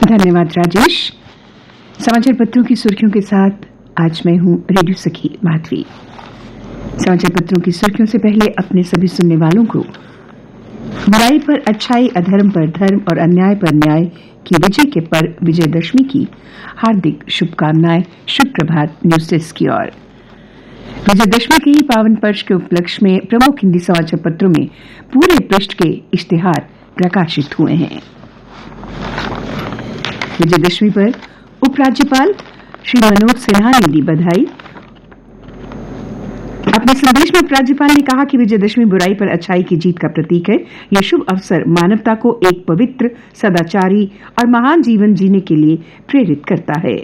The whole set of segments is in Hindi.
धन्यवाद राजेश। समाचार पत्रों की सुर्खियों के साथ आज मैं हूं रेडियो सखी माधवी। समाचार पत्रों की सुर्खियों से पहले अपने सभी सुनने वालों को बुराई पर अच्छाई, अधर्म पर धर्म और अन्याय पर न्याय की विजय के पर्व विजयदशमी की हार्दिक शुभकामनाएं। शुभ प्रभात। न्यूज डेस्क की ओर। विजयदशमी के पावन पर्व के उपलक्ष्य में प्रमुख हिंदी समाचार पत्रों में पूरे पृष्ठ के इश्तिहार प्रकाशित हुए हैं। विजयदशमी पर उपराज्यपाल श्री मनोज सिन्हा ने दी बधाई। अपने संदेश में उपराज्यपाल ने कहा कि विजयदशमी बुराई पर अच्छाई की जीत का प्रतीक है। यह शुभ अवसर मानवता को एक पवित्र, सदाचारी और महान जीवन जीने के लिए प्रेरित करता है।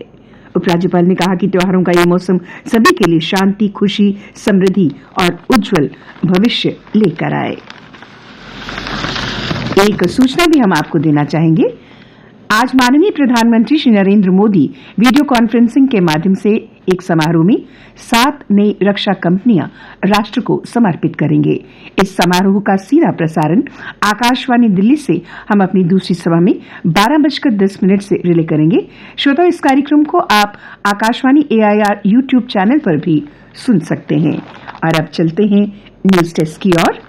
उपराज्यपाल ने कहा कि त्योहारों का यह मौसम सभी के लिए शांति, खुशी, समृद्धि और उज्जवल भविष्य लेकर आए। एक सूचना भी हम आपको देना चाहेंगे। आज माननीय प्रधानमंत्री श्री नरेंद्र मोदी वीडियो कॉन्फ्रेंसिंग के माध्यम से एक समारोह में 7 नई रक्षा कंपनियां राष्ट्र को समर्पित करेंगे। इस समारोह का सीधा प्रसारण आकाशवाणी दिल्ली से हम अपनी दूसरी सभा में 12:10 से रिले करेंगे। श्रोताओं, इस कार्यक्रम को आप आकाशवाणी AIR YouTube चैनल पर भी सुन सकते हैं। और अब चलते हैं न्यूज डेस्क की ओर।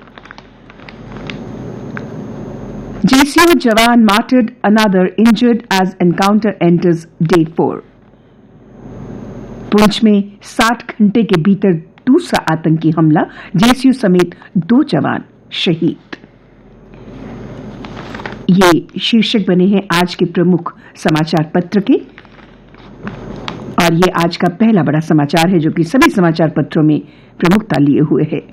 JCO जवान martyred, another injured as encounter enters day 4। Poonch में 60 घंटे के भीतर दूसरा आतंकी हमला, JCO समेत 2 जवान शहीद। ये शीर्षक बने हैं आज के प्रमुख समाचार पत्र के, और ये आज का पहला बड़ा समाचार है जो कि सभी समाचार पत्रों में प्रमुखता लिए हुए है।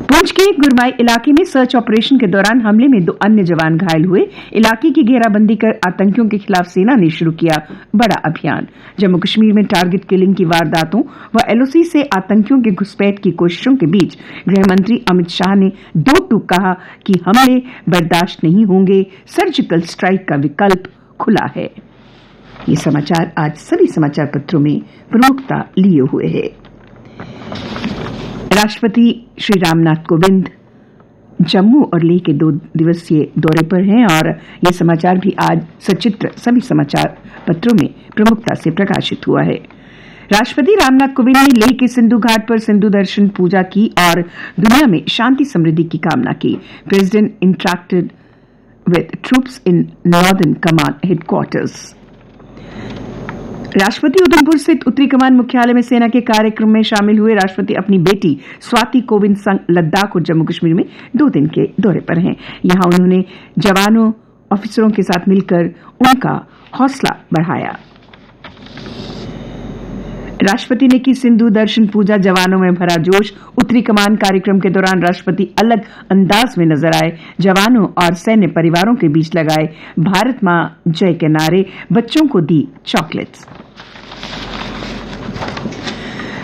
पुंछ के गुरमाई इलाके में सर्च ऑपरेशन के दौरान हमले में 2 अन्य जवान घायल हुए। इलाके की घेराबंदी कर आतंकियों के खिलाफ सेना ने शुरू किया बड़ा अभियान। जम्मू कश्मीर में टारगेट किलिंग की वारदातों व LOC से आतंकियों के घुसपैठ की कोशिशों के बीच गृह मंत्री अमित शाह ने 2 टूक कहा कि हमले बर्दाश्त नहीं होंगे, सर्जिकल स्ट्राइक का विकल्प खुला है। ये समाचार आज सभी समाचार पत्रों में प्रमुखता लिए हुए है। राष्ट्रपति श्री रामनाथ कोविंद जम्मू और लेह के 2 दिवसीय दौरे पर हैं और ये समाचार भी आज सचित्र सभी समाचार पत्रों में प्रमुखता से प्रकाशित हुआ है। राष्ट्रपति रामनाथ कोविंद ने लेह के सिंधु घाट पर सिंधु दर्शन पूजा की और दुनिया में शांति समृद्धि की कामना की। President interacted with troops in northern command headquarters. राष्ट्रपति उधमपुर स्थित उत्तरी कमान मुख्यालय में सेना के कार्यक्रम में शामिल हुए। राष्ट्रपति अपनी बेटी स्वाति कोविंद संग लद्दाख और जम्मू कश्मीर में 2 दिन के दौरे पर हैं। यहां उन्होंने जवानों, ऑफिसरों के साथ मिलकर उनका हौसला बढ़ाया। राष्ट्रपति ने की सिंधु दर्शन पूजा, जवानों में भरा जोश। उत्तरी कमान कार्यक्रम के दौरान राष्ट्रपति अलग अंदाज में नजर आए। जवानों और सैन्य परिवारों के बीच लगाए भारत मां जय के नारे, बच्चों को दी चॉकलेट्स।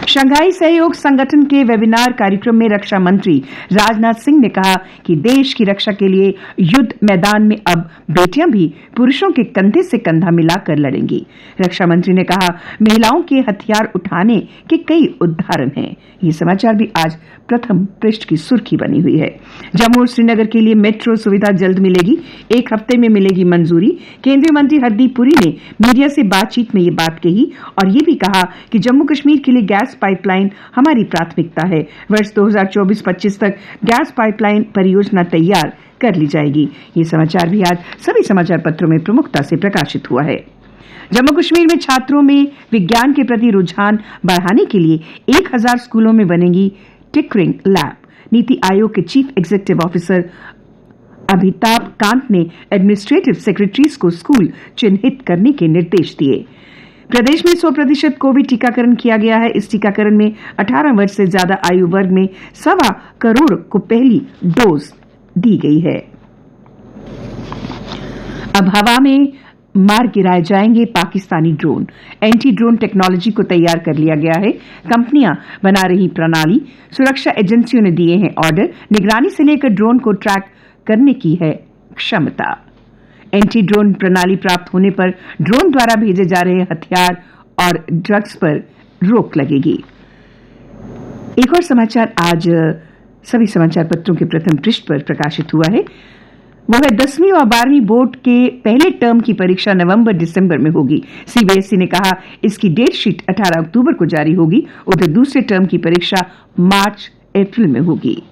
शंघाई सहयोग संगठन के वेबिनार कार्यक्रम में रक्षा मंत्री राजनाथ सिंह ने कहा कि देश की रक्षा के लिए युद्ध मैदान में अब बेटियां भी पुरुषों के कंधे से कंधा मिलाकर लड़ेंगी। रक्षा मंत्री ने कहा, महिलाओं के हथियार उठाने के कई उदाहरण हैं। ये समाचार भी आज प्रथम पृष्ठ की सुर्खी बनी हुई है। जम्मू और श्रीनगर के लिए मेट्रो सुविधा जल्द मिलेगी, 1 हफ्ते में मिलेगी मंजूरी। केंद्रीय मंत्री हरदीप पुरी ने मीडिया से बातचीत में ये बात कही और ये भी कहा कि जम्मू कश्मीर के लिए गैस पाइपलाइन हमारी प्राथमिकता है। वर्ष 2024-25 तक गैस पाइपलाइन परियोजना तैयार कर ली जाएगी। ये समाचार भी आज सभी समाचार पत्रों में प्रमुखता से प्रकाशित हुआ है। जम्मू कश्मीर में छात्रों में विज्ञान के प्रति रुझान बढ़ाने के लिए 1000 स्कूलों में बनेगी टिंकरिंग लैब। नीति आयोग के chief executive officer Amitabh Kant ने एडमिनिस्ट्रेटिव सेक्रेटरीज को स्कूल चिन्हित करने के निर्देश दिए। प्रदेश में 100% कोविड टीकाकरण किया गया है। इस टीकाकरण में 18 वर्ष से ज्यादा आयु वर्ग में 1.25 करोड़ को पहली डोज दी गई है। अब हवा में मार गिराए जाएंगे Pakistani drone. Anti drone technology को तैयार कर लिया गया है। कंपनियां बना रही प्रणाली, सुरक्षा एजेंसियों ने दिए हैं ऑर्डर। निगरानी से लेकर ड्रोन को ट्रैक करने की है क्षमता। एंटी ड्रोन प्रणाली प्राप्त होने पर ड्रोन द्वारा भेजे जा रहे हथियार और ड्रग्स पर रोक लगेगी। एक और समाचार आज सभी समाचार पत्रों के प्रथम पृष्ठ पर प्रकाशित हुआ है। वह 10वीं और 12वीं बोर्ड के पहले टर्म की परीक्षा नवंबर-दिसंबर में होगी। सीबीएसई ने कहा इसकी डेट शीट 18 अक्टूबर को जारी होगी। उधर दूसरे टर्म की परीक्षा मार्च-अप्रैल में होगी।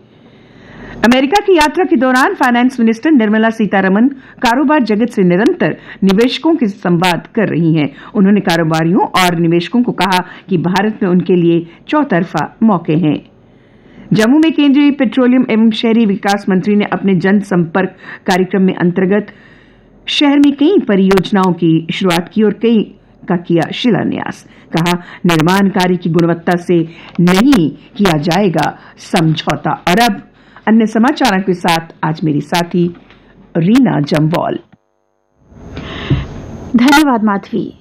अमेरिका की यात्रा के दौरान फाइनेंस मिनिस्टर निर्मला सीतारमण कारोबार जगत से निरंतर निवेशकों के संवाद कर रही हैं। उन्होंने कारोबारियों और निवेशकों को कहा कि भारत में उनके लिए चौतरफा मौके हैं। जम्मू में केंद्रीय पेट्रोलियम एवं शहरी विकास मंत्री ने अपने जनसंपर्क कार्यक्रम में अंतर्गत शहर में कई परियोजनाओं की शुरुआत की और कई का किया शिलान्यास। कहा निर्माण कार्य की गुणवत्ता से नहीं किया जाएगा समझौता। और अब अन्य समाचारों के साथ आज मेरी साथी रीना जम्वाल। धन्यवाद माधवी।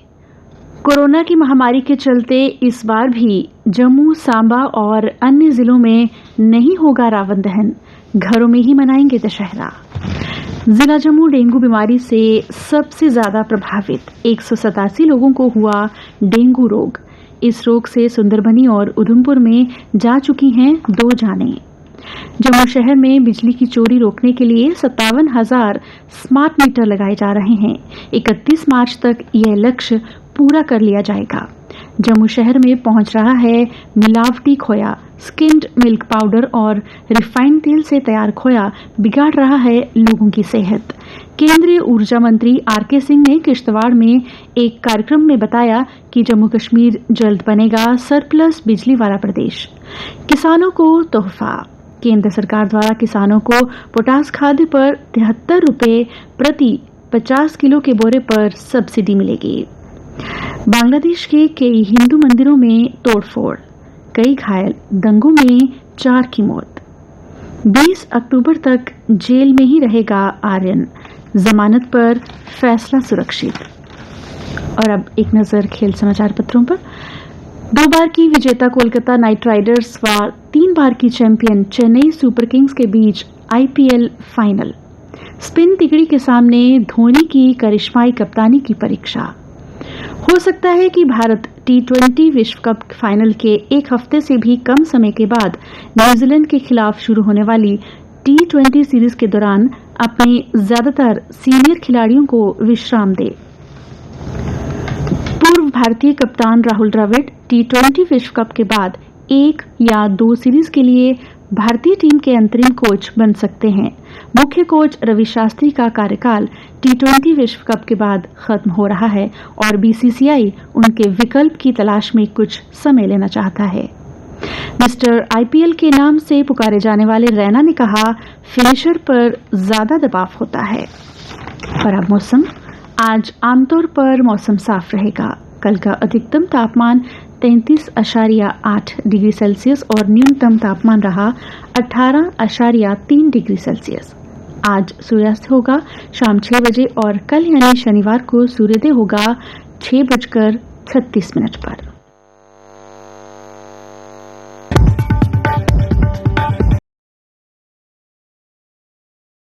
कोरोना की महामारी के चलते इस बार भी जम्मू, सांबा और अन्य जिलों में नहीं होगा रावण दहन, घरों में ही मनाएंगे दशहरा। जिला जम्मू डेंगू बीमारी से सबसे ज्यादा प्रभावित 187 लोगों को हुआ डेंगू रोग। इस रोग से सुंदरबनी और उधमपुर में जा चुकी हैं 2 जानें। जम्मू शहर में बिजली की चोरी रोकने के लिए 57,000 स्मार्ट मीटर लगाए जा रहे हैं। 31 मार्च तक यह लक्ष्य पूरा कर लिया जाएगा। जम्मू शहर में पहुंच रहा है मिलावटी खोया। स्किम्ड मिल्क पाउडर और रिफाइंड तेल से तैयार खोया बिगाड़ रहा है लोगों की सेहत। केंद्रीय ऊर्जा मंत्री आर.के. सिंह ने किश्तवाड़ में एक कार्यक्रम में बताया कि जम्मू कश्मीर जल्द बनेगा सरप्लस बिजली वाला प्रदेश। किसानों को तोहफा। केंद्र सरकार द्वारा किसानों को पोटास खाद पर 73 रुपये प्रति 50 किलो के बोरे पर सब्सिडी मिलेगी। बांग्लादेश के कई हिंदू मंदिरों में तोड़फोड़, कई घायल, दंगों में 4 की मौत। 20 अक्टूबर तक जेल में ही रहेगा आर्यन, जमानत पर फैसला सुरक्षित। और अब एक नजर खेल समाचार पत्रों पर। 2 बार की विजेता कोलकाता नाइट राइडर्स व 3 बार की चैंपियन चेन्नई सुपर किंग्स के बीच आईपीएल फाइनल। स्पिन तिकड़ी के सामने धोनी की करिश्माई कप्तानी की परीक्षा। हो सकता है कि भारत T20 विश्व कप फाइनल के 1 हफ्ते से भी कम समय के बाद न्यूजीलैंड के खिलाफ शुरू होने वाली T20 सीरीज के दौरान अपने ज्यादातर सीनियर खिलाड़ियों को विश्राम दे। पूर्व भारतीय कप्तान राहुल द्रविड़ T20 विश्व कप के बाद 1 या 2 सीरीज के लिए भारतीय टीम के अंतरिम कोच बन सकते हैं। मुख्य कोच रवि शास्त्री का कार्यकाल T20 विश्व कप के बाद खत्म हो रहा है और बीसीसीआई उनके विकल्प की तलाश में कुछ समय लेना चाहता है। मिस्टर आईपीएल के नाम से पुकारे जाने वाले रैना ने कहा फिनिशर पर ज्यादा दबाव होता है। और अब मौसम। आज आमतौर पर मौसम साफ रहेगा। कल का अधिकतम तापमान 33.8 डिग्री सेल्सियस और न्यूनतम तापमान रहा 18.3 डिग्री सेल्सियस। आज सूर्यास्त होगा शाम 6 बजे और कल यानी शनिवार को सूर्योदय होगा 6:36 पर।